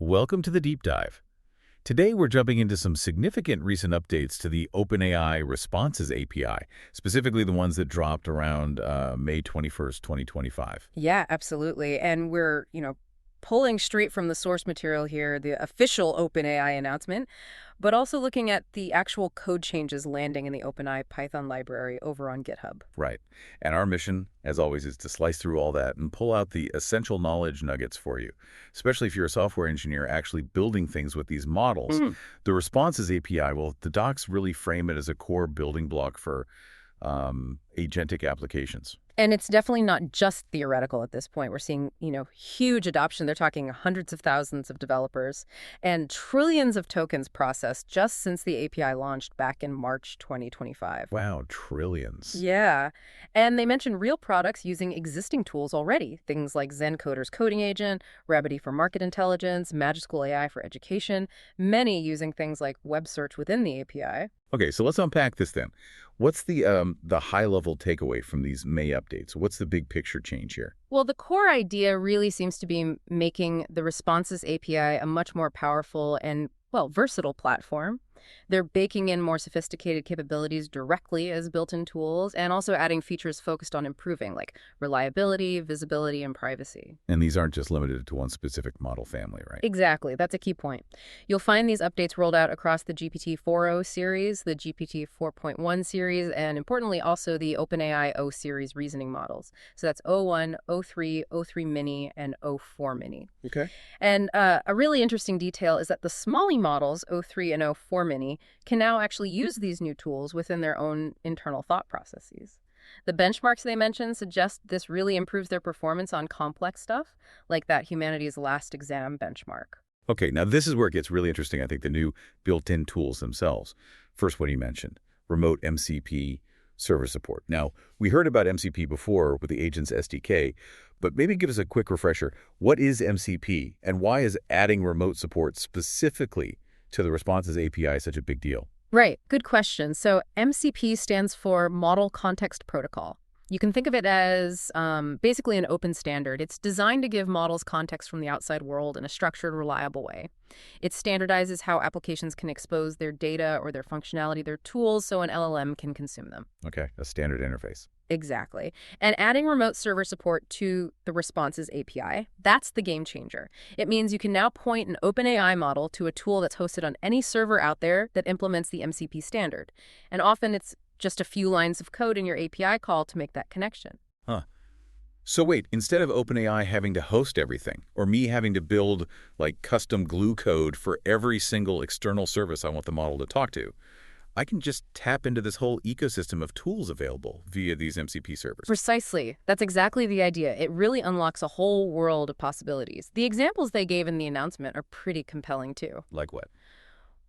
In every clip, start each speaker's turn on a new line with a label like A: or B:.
A: Welcome to the Deep Dive. Today we're jumping into some significant recent updates to the OpenAI Responses API, specifically the ones that dropped around May 21st, 2025.
B: Yeah, absolutely. And we're, pulling straight from the source material here, the official OpenAI announcement, but also looking at the actual code changes landing in the OpenAI Python library over on GitHub.
A: Right. And our mission, as always, is to slice through all that and pull out the essential knowledge nuggets for you, especially if you're a software engineer actually building things with these models. The Responses API, well, the docs really frame it as a core building block for agentic applications.
B: And it's definitely not just theoretical at this point. We're seeing, huge adoption. They're talking hundreds of thousands of developers and trillions of tokens processed just since the API launched back in March 2025.
A: Wow, trillions.
B: Yeah. And they mentioned real products using existing tools already. Things like Zencoder's coding agent, Rabbity for market intelligence, Magic School AI for education, many using things like web search within the API.
A: Okay, so let's unpack this then. What's the high-level takeaway from these May updates? What's the big picture change here?
B: Well, the core idea really seems to be making the Responses API a much more powerful and, versatile platform. They're baking in more sophisticated capabilities directly as built-in tools and also adding features focused on improving, like reliability, visibility, and privacy.
A: And these aren't just limited to one specific model family, right?
B: Exactly. That's a key point. You'll find these updates rolled out across the GPT 4.0 series, the GPT 4.1 series, and importantly also the OpenAI O series reasoning models. So that's O1, O3, O3 Mini, and O4 Mini.
A: Okay.
B: And a really interesting detail is that the Smalley models, O3 and O4 Mini, can now actually use these new tools within their own internal thought processes. The benchmarks they mentioned suggest this really improves their performance on complex stuff, like that humanities last exam benchmark.
A: Okay, now this is where it gets really interesting, I think, the new built-in tools themselves. First, what you mentioned, remote MCP server support. Now, we heard about MCP before with the Agents SDK, but maybe give us a quick refresher. What is MCP, and why is adding remote support specifically to the Responses API such a big deal?
B: Right. Good question. So MCP stands for Model Context Protocol. You can think of it as basically an open standard. It's designed to give models context from the outside world in a structured, reliable way. It standardizes how applications can expose their data or their functionality, their tools, so an LLM can consume them.
A: Okay, a standard interface.
B: Exactly. And adding remote server support to the Responses API, that's the game changer. It means you can now point an OpenAI model to a tool that's hosted on any server out there that implements the MCP standard. And often it's just a few lines of code in your API call to make that connection.
A: Huh. So wait, instead of OpenAI having to host everything, or me having to build like custom glue code for every single external service I want the model to talk to, I can just tap into this whole ecosystem of tools available via these MCP servers.
B: Precisely. That's exactly the idea. It really unlocks a whole world of possibilities. The examples they gave in the announcement are pretty compelling too.
A: Like what?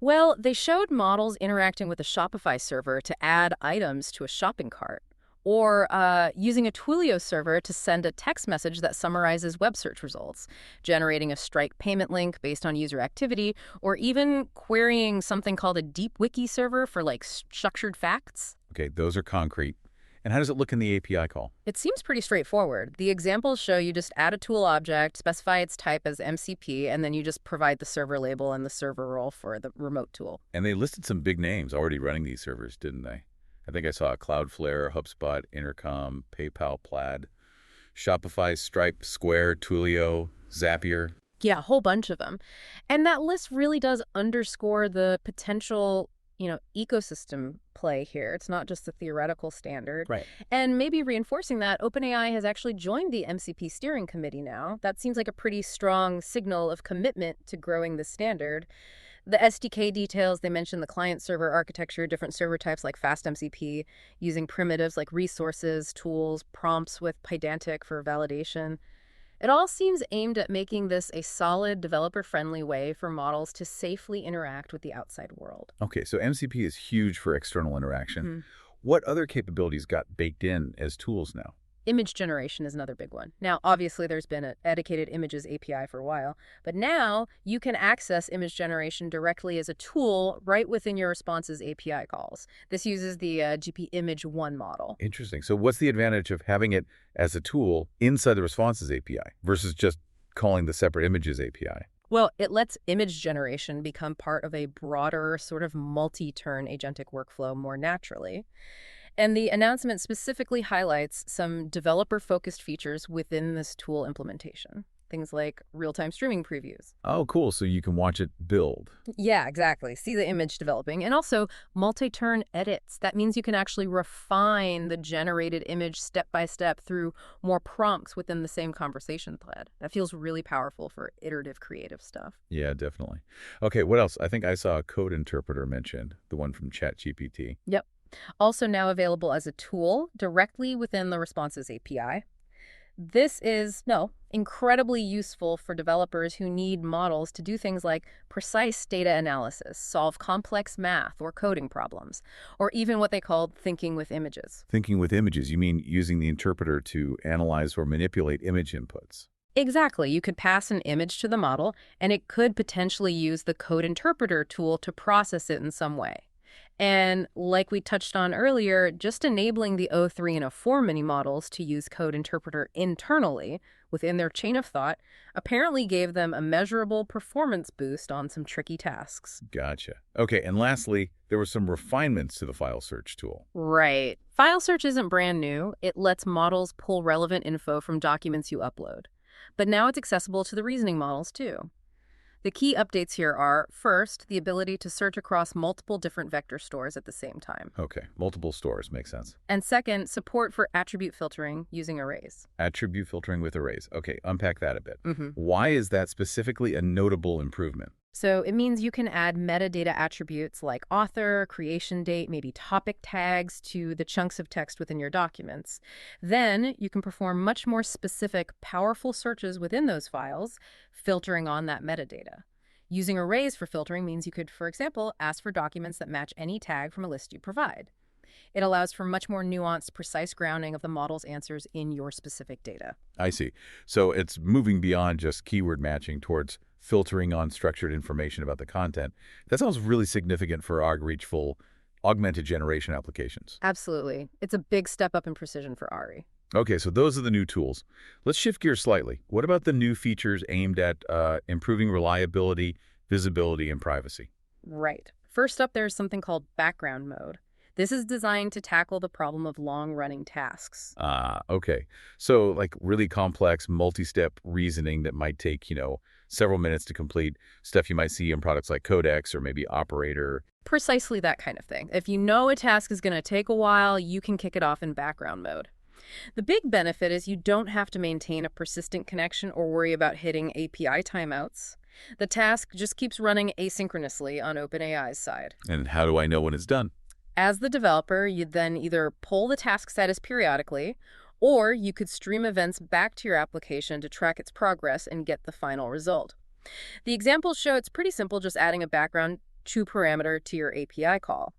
B: Well, they showed models interacting with a Shopify server to add items to a shopping cart, or using a Twilio server to send a text message that summarizes web search results, generating a Stripe payment link based on user activity, or even querying something called a deep wiki server for like structured facts.
A: Okay, those are concrete. And how does it look in the API call?
B: It seems pretty straightforward. The examples show you just add a tool object, specify its type as MCP, and then you just provide the server label and the server role for the remote tool.
A: And they listed some big names already running these servers, didn't they? I think I saw Cloudflare, HubSpot, Intercom, PayPal, Plaid, Shopify, Stripe, Square, Twilio, Zapier.
B: Yeah, a whole bunch of them. And that list really does underscore the potential, ecosystem play here. It's not just a theoretical standard.
A: Right.
B: And maybe reinforcing that, OpenAI has actually joined the MCP steering committee now. That seems like a pretty strong signal of commitment to growing the standard. The SDK details, they mention the client-server architecture, different server types like FastMCP, using primitives like resources, tools, prompts with Pydantic for validation. It all seems aimed at making this a solid, developer-friendly way for models to safely interact with the outside world.
A: Okay, so MCP is huge for external interaction. What other capabilities got baked in as tools now?
B: Image generation is another big one. Now, obviously, there's been a dedicated images API for a while, but now you can access image generation directly as a tool right within your Responses API calls. This uses the GP Image 1 model.
A: Interesting. So what's the advantage of having it as a tool inside the Responses API versus just calling the separate images API?
B: Well, it lets image generation become part of a broader, sort of multi-turn agentic workflow more naturally. And the announcement specifically highlights some developer-focused features within this tool implementation. Things like real-time streaming previews.
A: Oh, cool. So you can watch it build.
B: Yeah, exactly. See the image developing. And also multi-turn edits. That means you can actually refine the generated image step by step through more prompts within the same conversation thread. That feels really powerful for iterative creative stuff.
A: Yeah, definitely. Okay, what else? I think I saw a code interpreter mentioned, the one from ChatGPT.
B: Yep. Also now available as a tool directly within the Responses API. This is, no, incredibly useful for developers who need models to do things like precise data analysis, solve complex math or coding problems, or even what they call thinking with images.
A: Thinking with images, you mean using the interpreter to analyze or manipulate image inputs?
B: Exactly. You could pass an image to the model, and it could potentially use the code interpreter tool to process it in some way. And like we touched on earlier, just enabling the O3 and O4 mini models to use code interpreter internally within their chain of thought apparently gave them a measurable performance boost on some tricky tasks.
A: Gotcha. Okay, and lastly, there were some refinements to the file search tool.
B: Right. File search isn't brand new. It lets models pull relevant info from documents you upload. But now it's accessible to the reasoning models, too. The key updates here are, first, the ability to search across multiple different vector stores at the same time.
A: Okay, multiple stores, makes sense.
B: And second, support for attribute filtering using arrays.
A: Attribute filtering with arrays. Okay, unpack that a bit.
B: hmm
A: Why is that specifically a notable improvement?
B: So it means you can add metadata attributes like author, creation date, maybe topic tags to the chunks of text within your documents. Then you can perform much more specific, powerful searches within those files, filtering on that metadata. Using arrays for filtering means you could, for example, ask for documents that match any tag from a list you provide. It allows for much more nuanced, precise grounding of the model's answers in your specific data.
A: I see. So it's moving beyond just keyword matching towards filtering on structured information about the content. That sounds really significant for ARG-reachful augmented generation applications.
B: Absolutely. It's a big step up in precision for ARI.
A: Okay, so those are the new tools. Let's shift gears slightly. What about the new features aimed at improving reliability, visibility, and privacy?
B: Right. First up, there's something called background mode. This is designed to tackle the problem of long-running tasks.
A: Okay. So like really complex multi-step reasoning that might take, several minutes to complete, stuff you might see in products like Codex or maybe Operator.
B: Precisely that kind of thing. If you know a task is going to take a while, you can kick it off in background mode. The big benefit is you don't have to maintain a persistent connection or worry about hitting API timeouts. The task just keeps running asynchronously on OpenAI's side.
A: And how do I know when it's done?
B: As the developer, you'd then either pull the task status periodically, or you could stream events back to your application to track its progress and get the final result. The examples show it's pretty simple, just adding a background to parameter to your API call.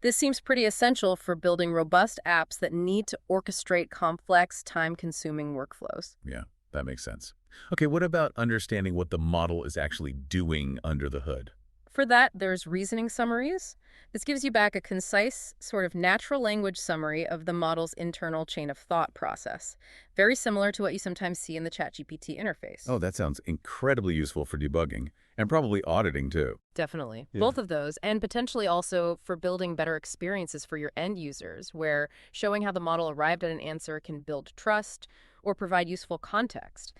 B: This seems pretty essential for building robust apps that need to orchestrate complex, time-consuming workflows.
A: Yeah, that makes sense. Okay, what about understanding what the model is actually doing under the hood?
B: For that, there's reasoning summaries. This gives you back a concise, sort of natural language summary of the model's internal chain of thought process, very similar to what you sometimes see in the ChatGPT interface.
A: Oh, that sounds incredibly useful for debugging and probably auditing too.
B: Definitely.
A: Yeah.
B: Both of those, and potentially also for building better experiences for your end users, where showing how the model arrived at an answer can build trust or provide useful context.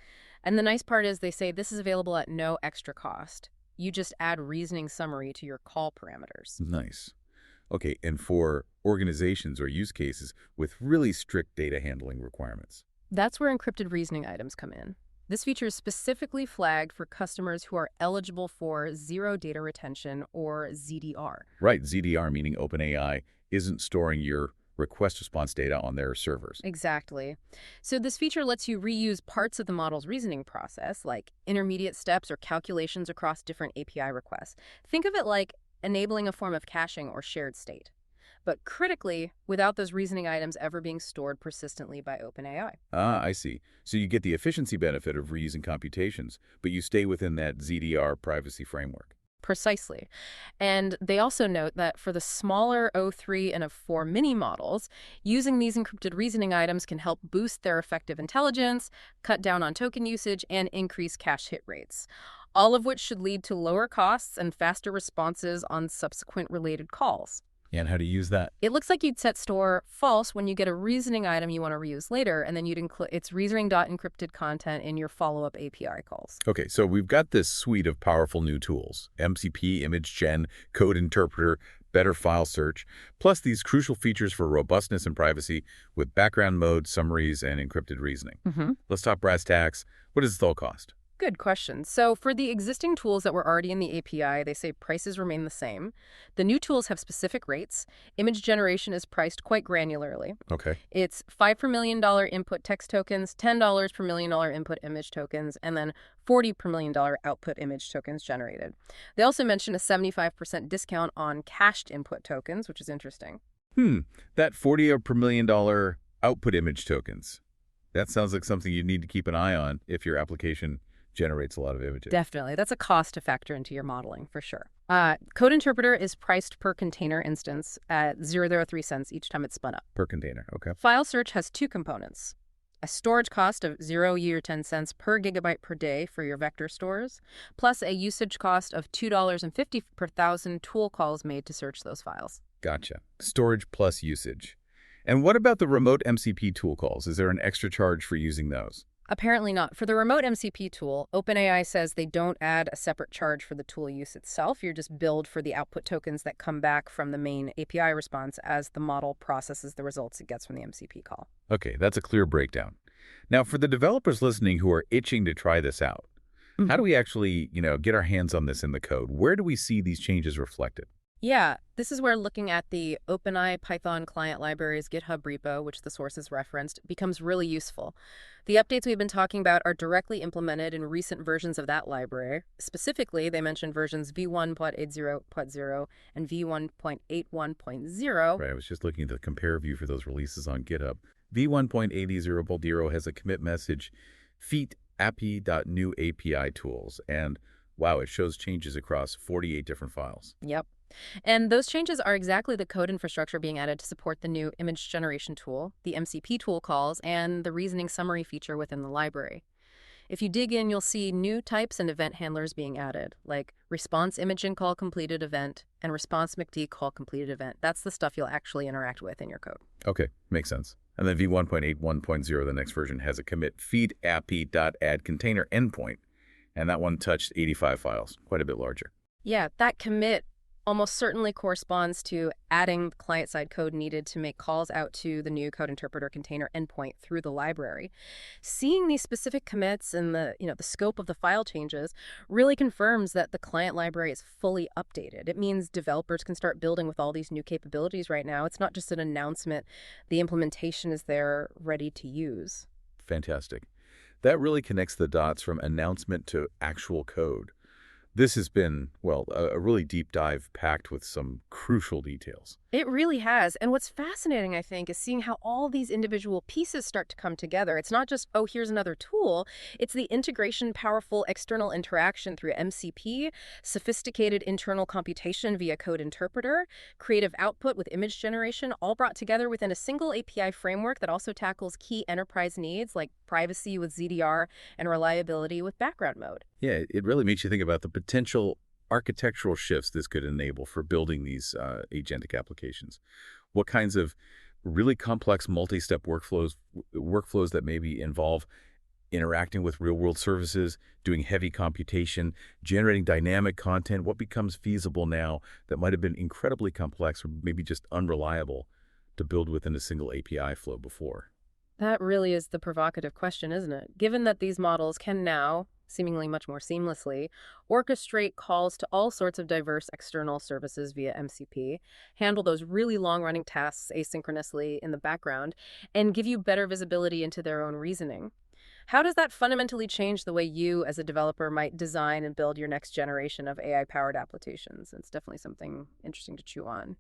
B: And the nice part is they say this is available at no extra cost. You just add reasoning summary to your call parameters.
A: Nice. Okay, and for organizations or use cases with really strict data handling requirements.
B: That's where encrypted reasoning items come in. This feature is specifically flagged for customers who are eligible for zero data retention, or ZDR.
A: Right, ZDR meaning OpenAI isn't storing your request response data on their servers.
B: Exactly. So this feature lets you reuse parts of the model's reasoning process, like intermediate steps or calculations across different API requests. Think of it like enabling a form of caching or shared state. But critically, without those reasoning items ever being stored persistently by OpenAI.
A: I see. So you get the efficiency benefit of reusing computations, but you stay within that ZDR privacy framework.
B: Precisely. And they also note that for the smaller O3 and O4 mini models, using these encrypted reasoning items can help boost their effective intelligence, cut down on token usage, and increase cache hit rates. all of which should lead to lower costs and faster responses on subsequent related calls.
A: And how to use that?
B: It looks like you'd set store false when you get a reasoning item you want to reuse later, and then you'd include its reasoning.encrypted content in your follow-up API calls.
A: Okay, so we've got this suite of powerful new tools: MCP, image gen, code interpreter, better file search, plus these crucial features for robustness and privacy with background mode, summaries, and encrypted reasoning. Let's talk brass tacks. What does this all cost?
B: Good question. So for the existing tools that were already in the API, they say prices remain the same. The new tools have specific rates. Image generation is priced quite granularly.
A: Okay.
B: It's $5 per $1,000,000 input text tokens, $10 per $1,000,000 input image tokens, and then $40 per $1,000,000 output image tokens generated. They also mentioned a 75% discount on cached input tokens, which is interesting.
A: That 40 per $1,000,000 output image tokens. That sounds like something you need to keep an eye on if your application generates a lot of images.
B: Definitely. That's a cost to factor into your modeling, for sure. Code Interpreter is priced per container instance at 0.03 cents each time it's spun up.
A: Per container, okay.
B: File search has two components: a storage cost of 0.10 cents per gigabyte per day for your vector stores, plus a usage cost of $2.50 per 1,000 tool calls made to search those files.
A: Gotcha. Storage plus usage. And what about the remote MCP tool calls? Is there an extra charge for using those?
B: Apparently not. For the remote MCP tool, OpenAI says they don't add a separate charge for the tool use itself. You're just billed for the output tokens that come back from the main API response as the model processes the results it gets from the MCP call.
A: Okay, that's a clear breakdown. Now, for the developers listening who are itching to try this out, how do we actually, get our hands on this in the code? Where do we see these changes reflected?
B: Yeah, this is where looking at the OpenAI Python client library's GitHub repo, which the source is referenced, becomes really useful. The updates we've been talking about are directly implemented in recent versions of that library. Specifically, they mentioned versions v1.80.0 and v1.81.0.
A: Right, I was just looking at the compare view for those releases on GitHub. v1.80.0 has a commit message, feat api.new API tools, and wow, it shows changes across 48 different files.
B: Yep. And those changes are exactly the code infrastructure being added to support the new image generation tool, the MCP tool calls, and the reasoning summary feature within the library. If you dig in, you'll see new types and event handlers being added, like response imaging call completed event and response MACD call completed event. That's the stuff you'll actually interact with in your code.
A: Okay, makes sense. And then v1.81.0, the next version, has a commit feed api.add container endpoint, and that one touched 85 files, quite a bit larger.
B: Yeah, that commit almost certainly corresponds to adding the client-side code needed to make calls out to the new code interpreter container endpoint through the library. Seeing these specific commits and the scope of the file changes really confirms that the client library is fully updated. It means developers can start building with all these new capabilities right now. It's not just an announcement. The implementation is there, ready to use.
A: Fantastic. That really connects the dots from announcement to actual code. This has been, well, a really deep dive packed with some crucial details.
B: It really has. And what's fascinating, I think, is seeing how all these individual pieces start to come together. It's not just, oh, here's another tool. It's the integration, powerful external interaction through MCP, sophisticated internal computation via code interpreter, creative output with image generation, all brought together within a single API framework that also tackles key enterprise needs like privacy with ZDR and reliability with background mode.
A: Yeah, it really makes you think about the potential architectural shifts this could enable for building these agentic applications. What kinds of really complex multi-step workflows that maybe involve interacting with real-world services, doing heavy computation, generating dynamic content, what becomes feasible now that might have been incredibly complex or maybe just unreliable to build within a single API flow before?
B: That really is the provocative question, isn't it? Given that these models can now, seemingly much more seamlessly, orchestrate calls to all sorts of diverse external services via MCP, handle those really long-running tasks asynchronously in the background, and give you better visibility into their own reasoning. How does that fundamentally change the way you, as a developer, might design and build your next generation of AI-powered applications? It's definitely something interesting to chew on.